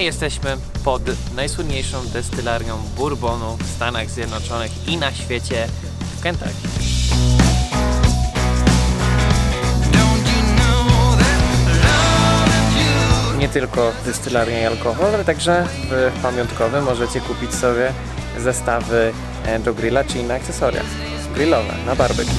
Dzisiaj jesteśmy pod najsłynniejszą destylarią bourbonu w Stanach Zjednoczonych i na świecie, w Kentucky. Nie tylko destylaria i alkohol, ale także w pamiątkowym możecie kupić sobie zestawy do grilla czy inne akcesoria grillowe na barbecue.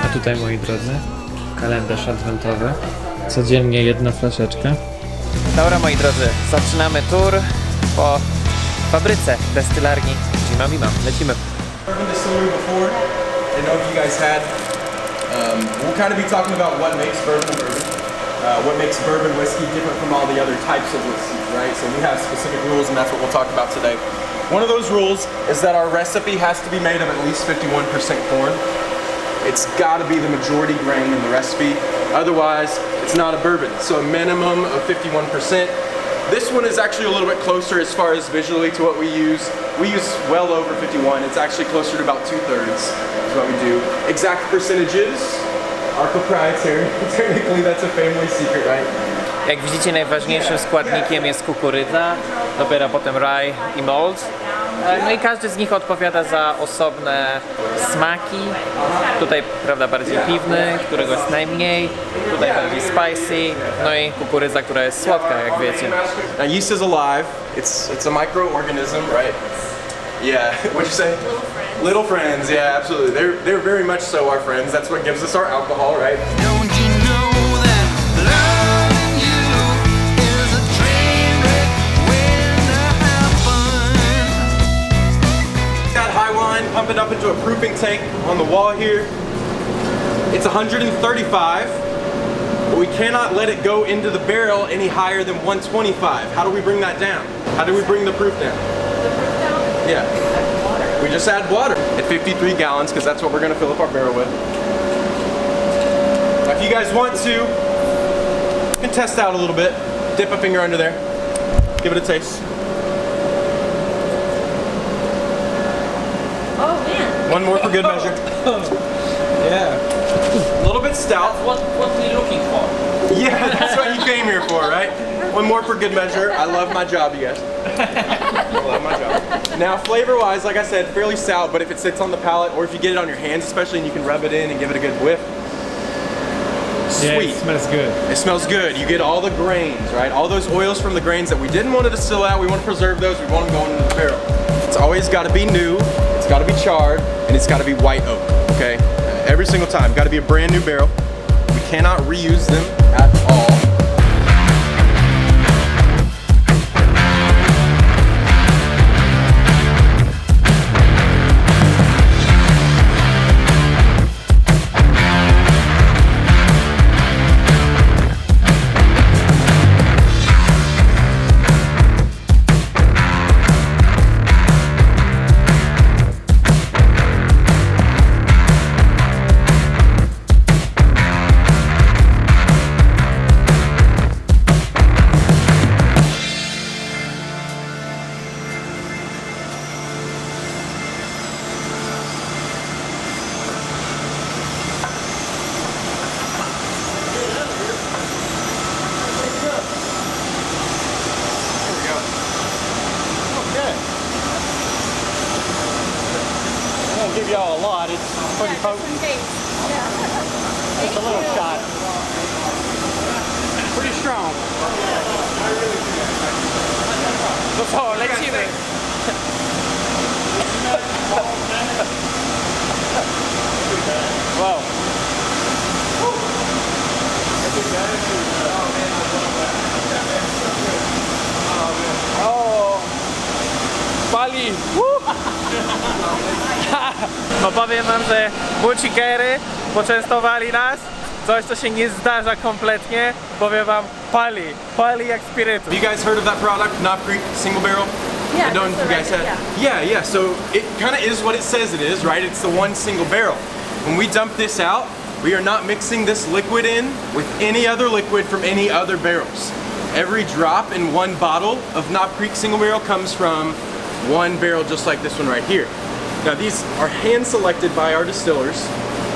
A tutaj, moi drodzy, kalendarz adwentowy. Codziennie jedna flaszeczka. Dobra, moi drodzy, zaczynamy tour po fabryce destylarni Jima Bima. Lecimy. We'll kind of be talking about what makes bourbon bourbon, what makes bourbon whiskey different from all the other types of whiskey, right? So we have specific rules, and that's what we'll talk about today. One of those rules is that our recipe has to be made of at least 51% corn. It's got to be the majority grain in the recipe, otherwise it's not a bourbon. So a minimum of 51%. This one is actually a little bit closer as far as visually to what we use. We use well over 51. It's actually closer to about 2/3 is what we do. Exact percentages are proprietary. Technically that's a family secret, right? Jak widzicie, najważniejszym składnikiem jest kukurydza, dopiero potem rye i malt. No i każdy z nich odpowiada za osobne smaki. Tutaj, prawda, bardziej piwny, którego jest najmniej. Tutaj bardziej spicy. No i kukurydza, która jest słodka, jak wiecie. Now yeast is alive. It's a microorganism, right? Yeah. What'd you say? Little friends. Yeah, absolutely. They're very much so our friends. That's what gives us our alcohol, right? Pump it up into a proofing tank on the wall here. It's 135, but we cannot let it go into the barrel any higher than 125. How do we bring that down? How do we bring the proof down? The proof down? Yeah. We just add water at 53 gallons because that's what we're going to fill up our barrel with. Now, if you guys want to, you can test out a little bit. Dip a finger under there. Give it a taste. One more for good measure. Yeah. A little bit stout. That's what we're looking for. Yeah, that's what you came here for, right? One more for good measure. I love my job, you guys. I love my job. Now, flavor-wise, like I said, fairly stout, but if it sits on the palate, or if you get it on your hands especially, and you can rub it in and give it a good whiff, sweet. Yeah, it smells good. It smells good. You get all the grains, right? All those oils from the grains that we didn't want to distill out. We want to preserve those. We want them going into the barrel. It's always got to be new. It's got to be charred, and it's got to be white oak, okay? Every single time. Got to be a brand new barrel. We cannot reuse them at all. Give y'all a lot. It's pretty potent. Just a little shot. Pretty strong. Before, lecimy. Wow. O, pali. No powiem wam, że bucikery poczęstowali nas. Coś, co się nie zdarza kompletnie. Powiem wam, pali jak spirytus. Have you guys heard of that product, Knob Creek Single Barrel? Yeah, I don't know if you guys had. Yeah. So it kind of is what it says it is, right? It's the one single barrel. When we dump this out, we are not mixing this liquid in with any other liquid from any other barrels. Every drop in one bottle of Knob Creek Single Barrel comes from 100% pure white oak. Okay? Every single time. Got to be a brand new barrel. We cannot reuse them at all. It's always got to be new. It's got to be charred, and it's got to be white oak. one barrel just like this one right here. Now these are hand selected by our distillers.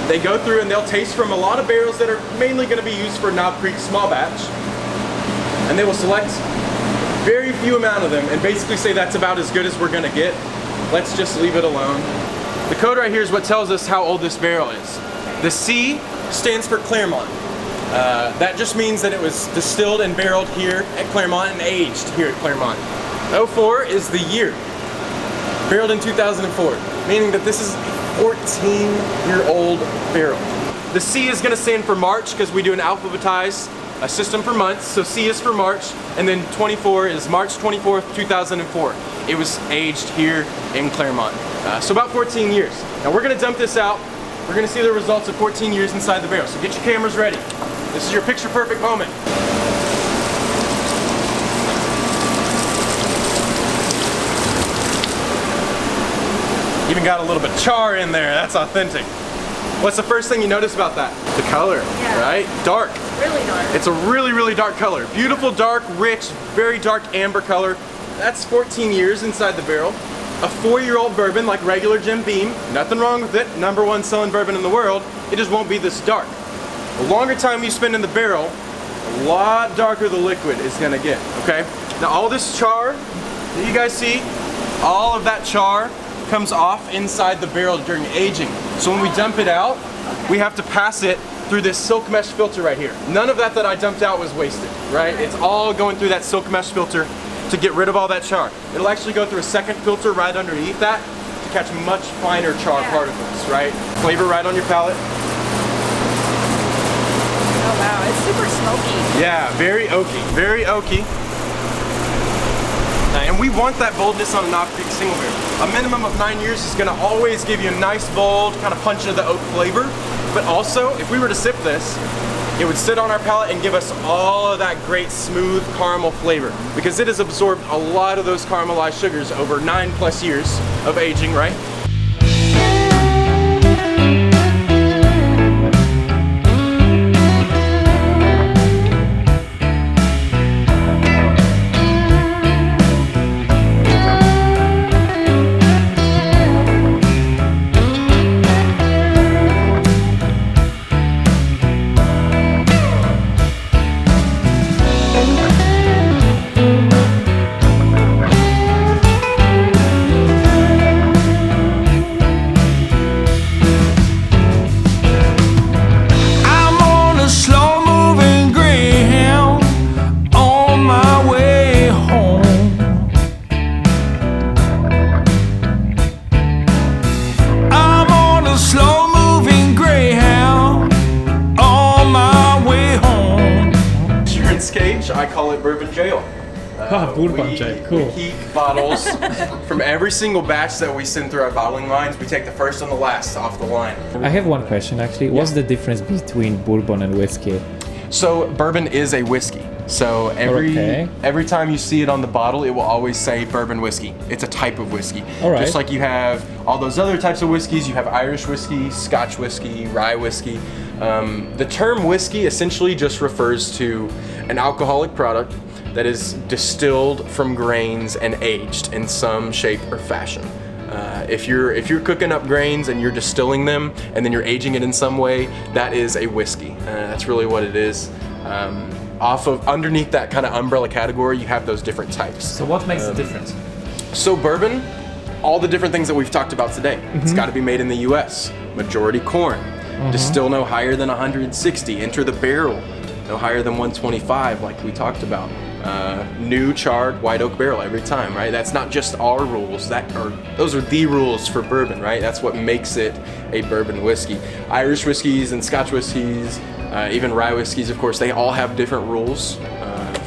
They go through and they'll taste from a lot of barrels that are mainly going to be used for Knob Creek small batch, and they will select very few amount of them and basically say that's about as good as we're going to get. Let's just leave it alone. The code right here is what tells us how old this barrel is. The C stands for Claremont. That just means that it was distilled and barreled here at Claremont and aged here at Claremont. 04 is the year. Barreled in 2004, meaning that this is a 14-year-old barrel. The C is going to stand for March because we do an alphabetized system for months. So C is for March, and then 24 is March 24th, 2004. It was aged here in Claremont. So about 14 years. Now we're going to dump this out. We're going to see the results of 14 years inside the barrel. So get your cameras ready. This is your picture perfect moment. Even got a little bit of char in there. That's authentic. What's the first thing you notice about that? The color, right? Dark. Really dark. It's a really, really dark color. Beautiful, dark, rich, very dark amber color. That's 14 years inside the barrel. A 4-year-old bourbon like regular Jim Beam. Nothing wrong with it. #1 selling bourbon in the world. It just won't be this dark. The longer time you spend in the barrel, a lot darker the liquid is gonna get, okay? Now all this char that you guys see, all of that char comes off inside the barrel during aging. So when we dump it out, we have to pass it through this silk mesh filter right here. None of that I dumped out was wasted, right? It's all going through that silk mesh filter to get rid of all that char. It'll actually go through a second filter right underneath that to catch much finer char particles, right? Flavor right on your palate. Oh wow, it's super smoky. Yeah, very oaky, very oaky. And we want that boldness on a Knob Creek single barrel. A minimum of 9 years is gonna always give you a nice bold kind of punch of the oak flavor. But also, if we were to sip this, it would sit on our palate and give us all of that great smooth caramel flavor because it has absorbed a lot of those caramelized sugars over 9+ years of aging, right? I call it bourbon jail. Bull Bun jail, cool. We keep bottles from every single batch that we send through our bottling lines. We take the first and the last off the line. I have one question actually. What's the difference between bourbon and whiskey? So bourbon is a whiskey. So every time you see it on the bottle, it will always say bourbon whiskey. It's a type of whiskey. Just like you have all those other types of whiskeys. You have Irish whiskey, Scotch whiskey, rye whiskey. The term whiskey essentially just refers to an alcoholic product that is distilled from grains and aged in some shape or fashion. If you're cooking up grains and you're distilling them and then you're aging it in some way, that is a whiskey. That's really what it is. Underneath that kind of umbrella category, you have those different types. So what makes the difference? So bourbon, all the different things that we've talked about today. It's got to be made in the U.S. Majority corn. Distill no higher than 160. Enter the barrel no higher than 125, like we talked about. New charred white oak barrel every time, right? That's not just our rules. Those are the rules for bourbon, right? That's what makes it a bourbon whiskey. Irish whiskeys and Scotch whiskeys, even rye whiskeys, of course, they all have different rules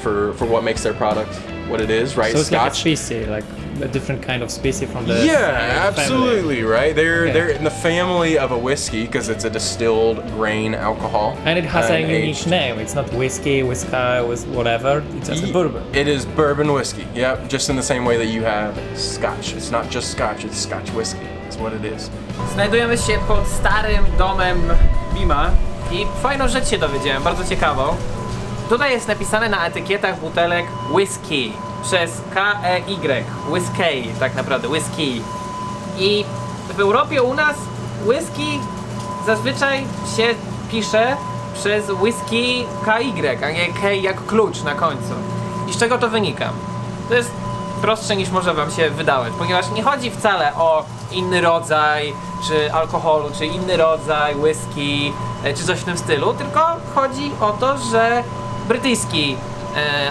for what makes their product what it is, right? So it's Scotch, like a species, like a different kind of species from the absolutely, family. right? They're in the family of a whiskey because it's a distilled grain alcohol. And it has a unique aged. name. It's not whiskey, whatever. It's just a bourbon. It is bourbon whiskey. Yep, just in the same way that you have Scotch. It's not just Scotch, it's Scotch whiskey. That's what it is. Znajdujemy się pod starym domem Bima i fajną rzecz się dowiedziałem, bardzo ciekawą. Tutaj jest napisane na etykietach butelek whisky, przez K-E-Y, Whiskey, tak naprawdę, whisky. I w Europie u nas whisky zazwyczaj się pisze przez whisky KY, a nie K jak klucz na końcu. I z czego to wynika? To jest prostsze niż może wam się wydawać, ponieważ nie chodzi wcale o inny rodzaj czy alkoholu, czy inny rodzaj whisky, czy coś w tym stylu, tylko chodzi o to, że brytyjski,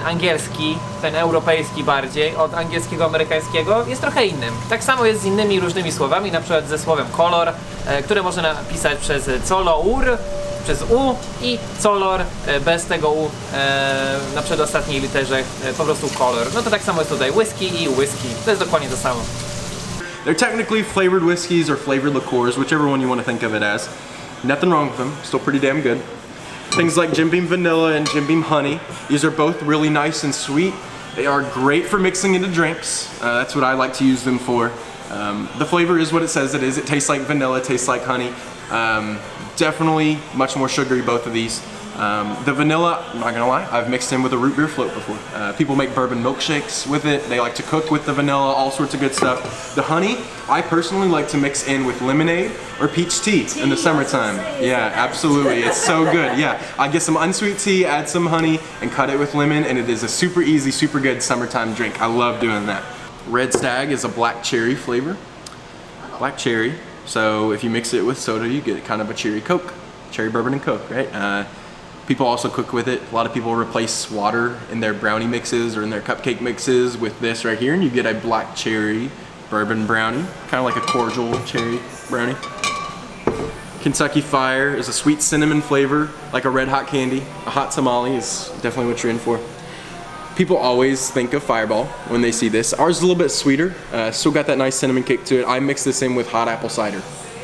angielski, ten europejski bardziej, od angielskiego amerykańskiego jest trochę innym. Tak samo jest z innymi różnymi słowami, na przykład ze słowem kolor, które można napisać przez colour, przez U i color bez tego U na przedostatniej literze, po prostu color. No to tak samo jest tutaj whisky i whisky. To jest dokładnie to samo. They're technically flavored whiskeys or flavored liqueurs, whichever one you want to think of it as. Nothing wrong with them, still pretty damn good. Things like Jim Beam Vanilla and Jim Beam Honey, these are both really nice and sweet. They are great for mixing into drinks. That's what I like to use them for. The flavor is what it says it is. It tastes like vanilla, it tastes like honey. Definitely much more sugary, both of these. The vanilla, I'm not gonna lie, I've mixed in with a root beer float before. People make bourbon milkshakes with it. They like to cook with the vanilla, all sorts of good stuff. The honey, I personally like to mix in with lemonade or peach tea in the summertime. Yeah, absolutely, it's so good. Yeah, I get some unsweet tea, add some honey, and cut it with lemon, and it is a super easy, super good summertime drink. I love doing that. Red Stag is a black cherry flavor. Black cherry. So if you mix it with soda, you get kind of a cherry Coke, cherry bourbon and Coke, right? People also cook with it. A lot of people replace water in their brownie mixes or in their cupcake mixes with this right here, and you get a black cherry bourbon brownie, kind of like a cordial cherry brownie. Kentucky Fire is a sweet cinnamon flavor, like a red hot candy. A hot tamale is definitely what you're in for. People always think of Fireball when they see this. Ours is a little bit sweeter, still got that nice cinnamon kick to it. I mix this in with hot apple cider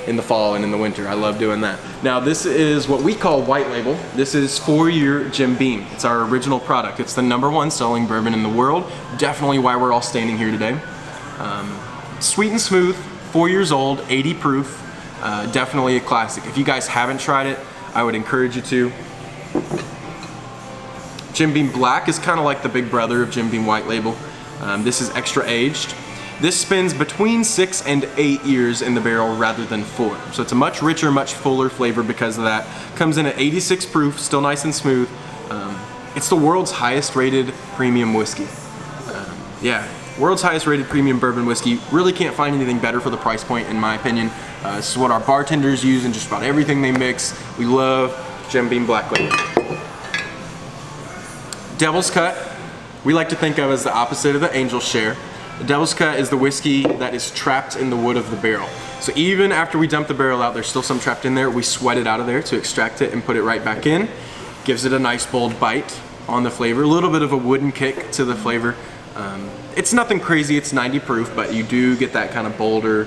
in the fall and in the winter. I love doing that. Now this is what we call white label. This is 4-year Jim Beam. It's our original product. It's the #1 selling bourbon in the world. Definitely why we're all standing here today. Sweet and smooth, 4 years old, 80 proof. Definitely a classic. If you guys haven't tried it, I would encourage you to. Jim Beam Black is kind of like the big brother of Jim Beam White Label. This is extra aged. This spends between 6 and 8 years in the barrel rather than 4. So it's a much richer, much fuller flavor because of that. Comes in at 86 proof, still nice and smooth. It's the world's highest rated premium whiskey. Yeah, world's highest rated premium bourbon whiskey. Really can't find anything better for the price point in my opinion. This is what our bartenders use in just about everything they mix. We love Jim Beam Black Label. Devil's Cut, we like to think of as the opposite of the Angel's Share. The Devil's Cut is the whiskey that is trapped in the wood of the barrel. So even after we dump the barrel out, there's still some trapped in there. We sweat it out of there to extract it and put it right back in. Gives it a nice bold bite on the flavor. A little bit of a wooden kick to the flavor. It's nothing crazy, it's 90 proof, but you do get that kind of bolder,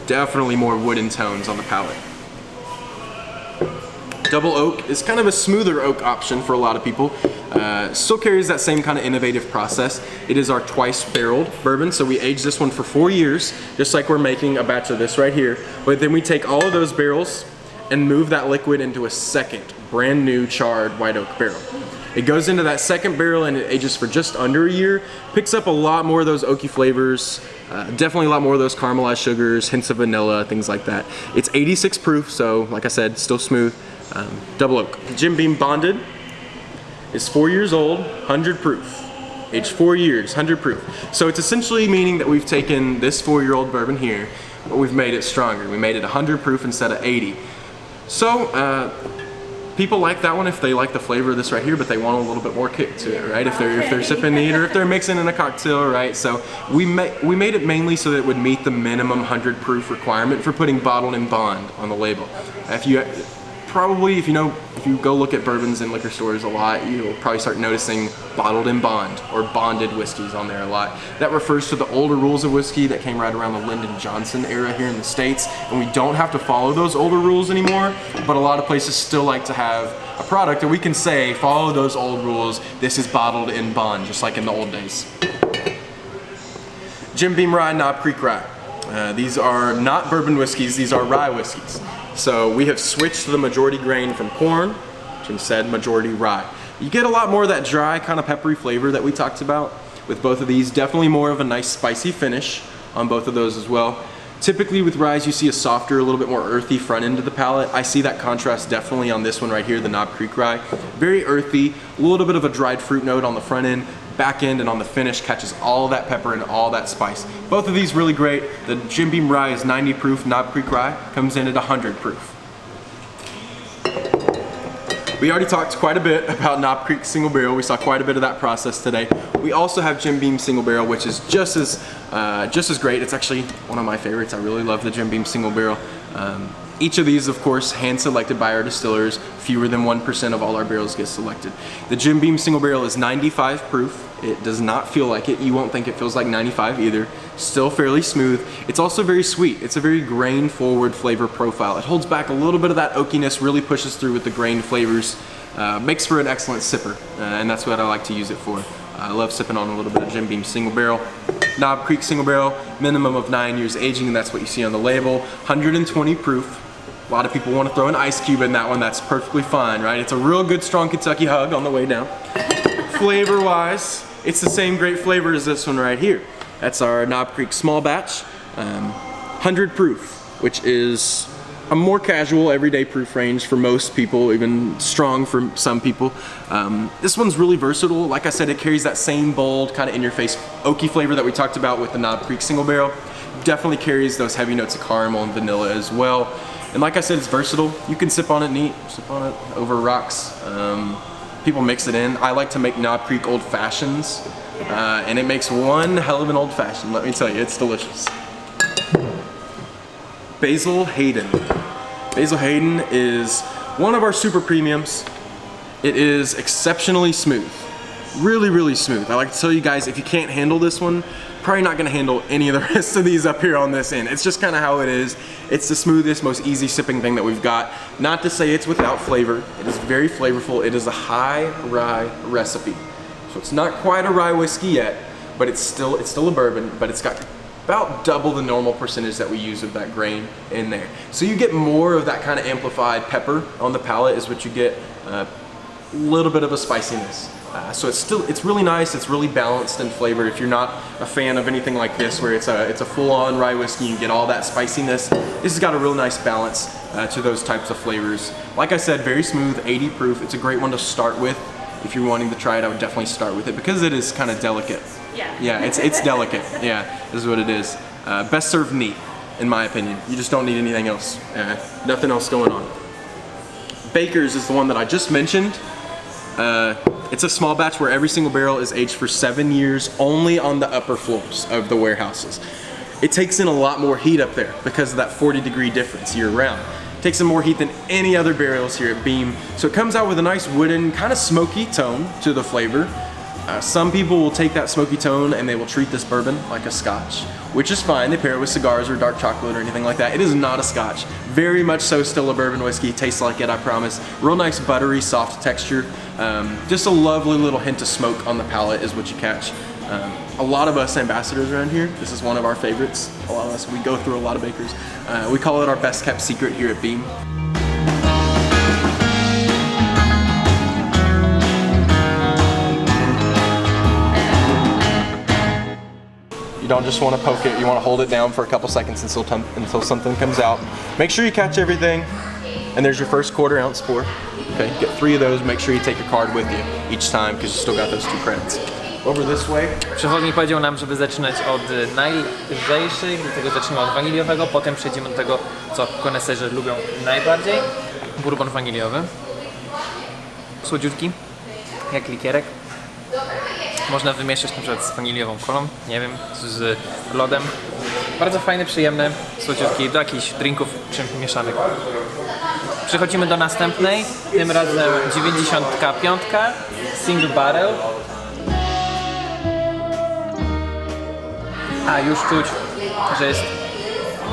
definitely more wooden tones on the palate. Double oak is kind of a smoother oak option for a lot of people. Still carries that same kind of innovative process. It is our twice barreled bourbon, so we age this one for 4 years, just like we're making a batch of this right here. But then we take all of those barrels and move that liquid into a second brand new charred white oak barrel. It goes into that second barrel and it ages for just under a year. Picks up a lot more of those oaky flavors, definitely a lot more of those caramelized sugars, hints of vanilla, things like that. It's 86 proof, so like I said, still smooth. Double oak. Jim Beam Bonded is 4 years old, 100 proof. Aged 4 years, 100 proof. So it's essentially meaning that we've taken this 4-year-old bourbon here, but we've made it stronger. We made it 100 proof instead of 80. So people like that one if they like the flavor of this right here, but they want a little bit more kick to it, right? If they're sipping neat or if they're mixing in a cocktail, right? So we made it mainly so that it would meet the minimum 100 proof requirement for putting bottled in bond on the label. If you go look at bourbons in liquor stores a lot, you'll probably start noticing bottled in bond or bonded whiskeys on there a lot. That refers to the older rules of whiskey that came right around the Lyndon Johnson era here in the States, and we don't have to follow those older rules anymore, but a lot of places still like to have a product that we can say, follow those old rules, this is bottled in bond, just like in the old days. Jim Beam Rye, Knob Creek Rye. These are not bourbon whiskeys, these are rye whiskeys. So we have switched the majority grain from corn to instead majority rye. You get a lot more of that dry kind of peppery flavor that we talked about. with both of these. Definitely more of a nice spicy finish on both of those as well. Typically with ryes, you see a softer, a little bit more earthy front end of the palate. I see that contrast definitely on this one right here, the Knob Creek rye. Very earthy, a little bit of a dried fruit note on the front end, back end, and on the finish catches all that pepper and all that spice. Both of these really great. The Jim Beam rye is 90 proof, Knob Creek rye comes in at 100 proof. We already talked quite a bit about Knob Creek single barrel. We saw quite a bit of that process today. We also have Jim Beam single barrel, which is just as great. It's actually one of my favorites. I really love the Jim Beam single barrel. Each of these, of course, hand selected by our distillers. Fewer than 1% of all our barrels get selected. The Jim Beam single barrel is 95 proof. It does not feel like it. You won't think it feels like 95 either. Still fairly smooth. It's also very sweet. It's a very grain forward flavor profile. It holds back a little bit of that oakiness, really pushes through with the grain flavors. Makes for an excellent sipper, and that's what I like to use it for. I love sipping on a little bit of Jim Beam single barrel. Knob Creek single barrel, minimum of 9 years aging, and that's what you see on the label. 120 proof. A lot of people want to throw an ice cube in that one. That's perfectly fine, right? It's a real good, strong Kentucky hug on the way down. Flavor-wise, it's the same great flavor as this one right here. That's our Knob Creek small batch, 100 proof, which is a more casual, everyday proof range for most people, even strong for some people. This one's really versatile. Like I said, it carries that same bold, kind of in-your-face oaky flavor that we talked about with the Knob Creek single barrel. Definitely carries those heavy notes of caramel and vanilla as well. And like I said, it's versatile. You can sip on it neat, sip on it over rocks. People mix it in. I like to make Knob Creek old fashions, and it makes one hell of an old fashioned, let me tell you, it's delicious. Basil Hayden. Basil Hayden is one of our super premiums. It is exceptionally smooth. Really, really smooth. I like to tell you guys, if you can't handle this one, probably not gonna handle any of the rest of these up here on this end. It's just kind of how it is. It's the smoothest, most easy sipping thing that we've got. Not to say it's without flavor. It is very flavorful. It is a high rye recipe. So it's not quite a rye whiskey yet, but it's still a bourbon, but it's got about double the normal percentage that we use of that grain in there. So you get more of that kind of amplified pepper on the palate is what you get, a little bit of a spiciness. So it's really nice, it's really balanced in flavor. If you're not a fan of anything like this, where it's a full-on rye whiskey, you get all that spiciness. This has got a real nice balance to those types of flavors. Like I said, very smooth, 80 proof. It's a great one to start with. If you're wanting to try it, I would definitely start with it because it is kind of delicate. Yeah, it's delicate. Yeah, this is what it is. Best served neat, in my opinion. You just don't need anything else. Nothing else going on. Baker's is the one that I just mentioned. It's a small batch where every single barrel is aged for 7 years only on the upper floors of the warehouses. It takes in a lot more heat up there because of that 40-degree difference year round. It takes in more heat than any other barrels here at Beam. So it comes out with a nice wooden, kind of smoky tone to the flavor. Some people will take that smoky tone and they will treat this bourbon like a scotch, which is fine. They pair it with cigars or dark chocolate or anything like that. It is not a scotch. Very much so still a bourbon whiskey. Tastes like it, I promise. Real nice buttery, soft texture. Just a lovely little hint of smoke on the palate is what you catch. A lot of us ambassadors around here, this is one of our favorites. A lot of us, we go through a lot of bakers. We call it our best kept secret here at Beam. You don't just want to poke it, you want to hold it down for a couple seconds until something comes out. Make sure you catch everything, and there's your first 1/4 ounce pour. Okay, get 3 of those, make sure you take your card with you each time because you still got those 2 credits. Over this way. Przewodnik powiedział nam, żeby zaczynać od najlżejszych, dlatego zaczniemy od waniliowego, potem przejdziemy do tego, co koneserzy lubią najbardziej. Bourbon waniliowy. Słodziutki, jak likierek. Można wymieszać na przykład z waniliową kolą, nie wiem, z lodem. Bardzo fajny, przyjemny, słodziutki, do jakichś drinków czy mieszanek. Przechodzimy do następnej, tym razem 95, single barrel. A już czuć, że jest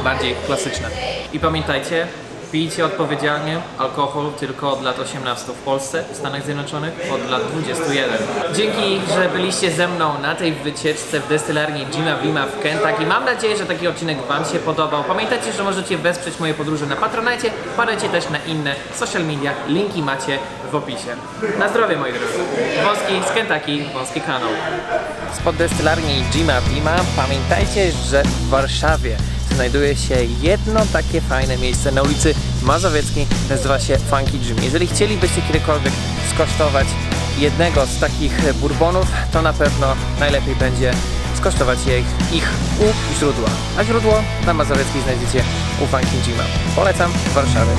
bardziej klasyczne. I pamiętajcie, Pijcie odpowiedzialnie, alkohol tylko od lat 18 w Polsce, w Stanach Zjednoczonych od lat 21. Dzięki, że byliście ze mną na tej wycieczce w destylarni Jima Beama w Kentucky. Mam nadzieję, że taki odcinek Wam się podobał. Pamiętajcie, że możecie wesprzeć moje podróże na Patronite, padajcie też na inne social media, linki macie w opisie. Na zdrowie, moi drodzy. Wąski z Kentucky, wąski kanał. Spod destylarni Jima Beama pamiętajcie, że w Warszawie znajduje się jedno takie fajne miejsce na ulicy Mazowieckiej, nazywa się Funky Jim. Jeżeli chcielibyście kiedykolwiek skosztować jednego z takich bourbonów, to na pewno najlepiej będzie skosztować ich u źródła. A źródło na Mazowieckiej znajdziecie u Funky Jima. Polecam, Warszawy.